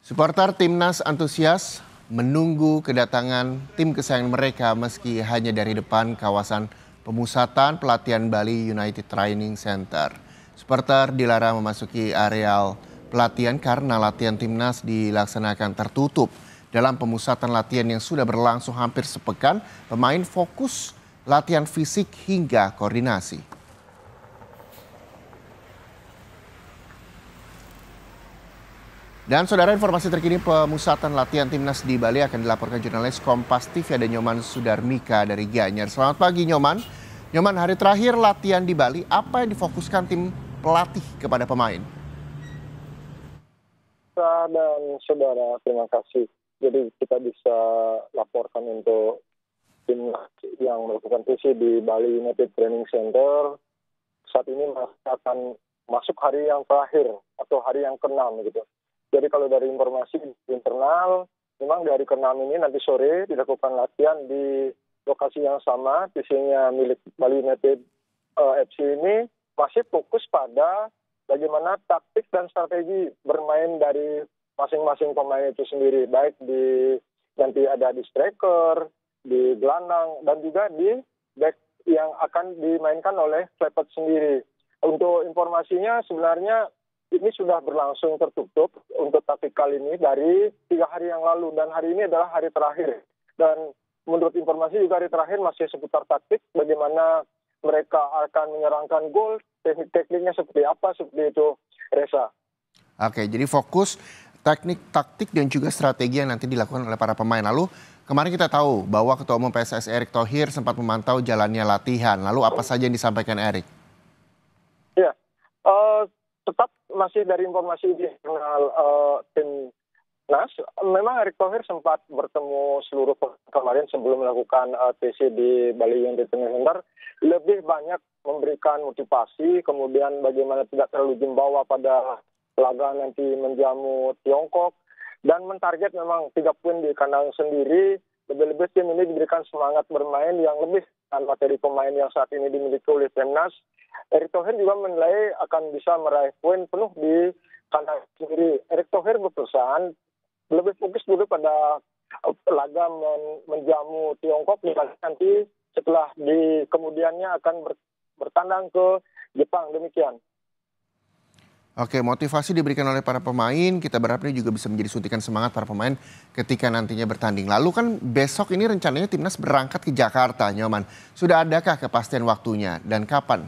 Supporter timnas antusias menunggu kedatangan tim kesayangan mereka meski hanya dari depan kawasan pemusatan pelatihan Bali United Training Center. Supporter dilarang memasuki areal pelatihan karena latihan timnas dilaksanakan tertutup. Dalam pemusatan latihan yang sudah berlangsung hampir sepekan, pemain fokus latihan fisik hingga koordinasi. Dan saudara, informasi terkini pemusatan latihan timnas di Bali akan dilaporkan jurnalis Kompas TV ada Nyoman Sudarmika dari Gianyar. Selamat pagi Nyoman. Nyoman, hari terakhir latihan di Bali, apa yang difokuskan tim pelatih kepada pemain? Dan saudara, terima kasih. Jadi kita bisa laporkan untuk timnas yang melakukan TC di Bali United Training Center. Saat ini akan masuk hari yang terakhir atau hari yang ke-6 gitu. Jadi kalau dari informasi internal, memang dari ke-6 ini nanti sore dilakukan latihan di lokasi yang sama, TC-nya milik Bali United FC ini masih fokus pada bagaimana taktik dan strategi bermain dari masing-masing pemain itu sendiri, baik nanti ada di striker, di gelandang, dan juga di back yang akan dimainkan oleh Klepet sendiri. Untuk informasinya sebenarnya ini sudah berlangsung tertutup untuk taktikal ini dari 3 hari yang lalu, dan hari ini adalah hari terakhir. Dan menurut informasi juga hari terakhir masih seputar taktik, bagaimana mereka akan menyerangkan gol, teknik-tekniknya seperti apa, seperti itu, Reza. Oke, jadi fokus teknik, taktik, dan juga strategi yang nanti dilakukan oleh para pemain. Lalu kemarin kita tahu bahwa Ketua Umum PSSI Erick Thohir sempat memantau jalannya latihan. Lalu apa saja yang disampaikan Erick? Ya, tetap masih dari informasi di internal timnas, memang Erick Thohir sempat bertemu seluruh kemarin sebelum melakukan TC di Bali United Training Center, lebih banyak memberikan motivasi, kemudian bagaimana tidak terlalu jembawa pada laga nanti menjamu Tiongkok, dan mentarget memang 3 poin di kandang sendiri. Lebih-lebih tim ini diberikan semangat bermain yang lebih dengan materi pemain yang saat ini dimiliki oleh timnas. Erick Thohir juga menilai akan bisa meraih poin penuh di kandang sendiri. Erick Thohir berpesan lebih fokus dulu pada laga menjamu Tiongkok, nanti setelah kemudiannya akan bertandang ke Jepang, demikian. Oke, motivasi diberikan oleh para pemain, kita berharap ini juga bisa menjadi suntikan semangat para pemain ketika nantinya bertanding. Lalu kan besok ini rencananya timnas berangkat ke Jakarta, Nyoman. Sudah adakah kepastian waktunya dan kapan?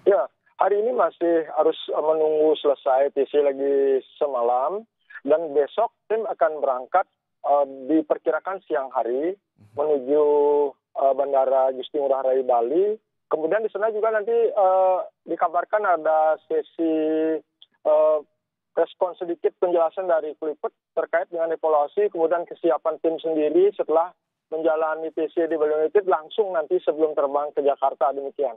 Ya, hari ini masih harus menunggu selesai TC lagi semalam, dan besok tim akan berangkat diperkirakan siang hari menuju Bandara Gusti Ngurah Rai Bali. Kemudian di sana juga nanti dikabarkan ada sesi respon sedikit penjelasan dari Klepet terkait dengan evaluasi, kemudian kesiapan tim sendiri setelah menjalani TC di Bali United langsung nanti sebelum terbang ke Jakarta, demikian.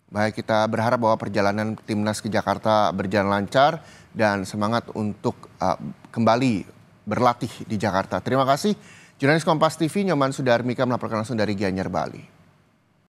Baik, kita berharap bahwa perjalanan timnas ke Jakarta berjalan lancar dan semangat untuk kembali berlatih di Jakarta. Terima kasih. Jurnalis Kompas TV Nyoman Sudarmika melaporkan langsung dari Gianyar, Bali.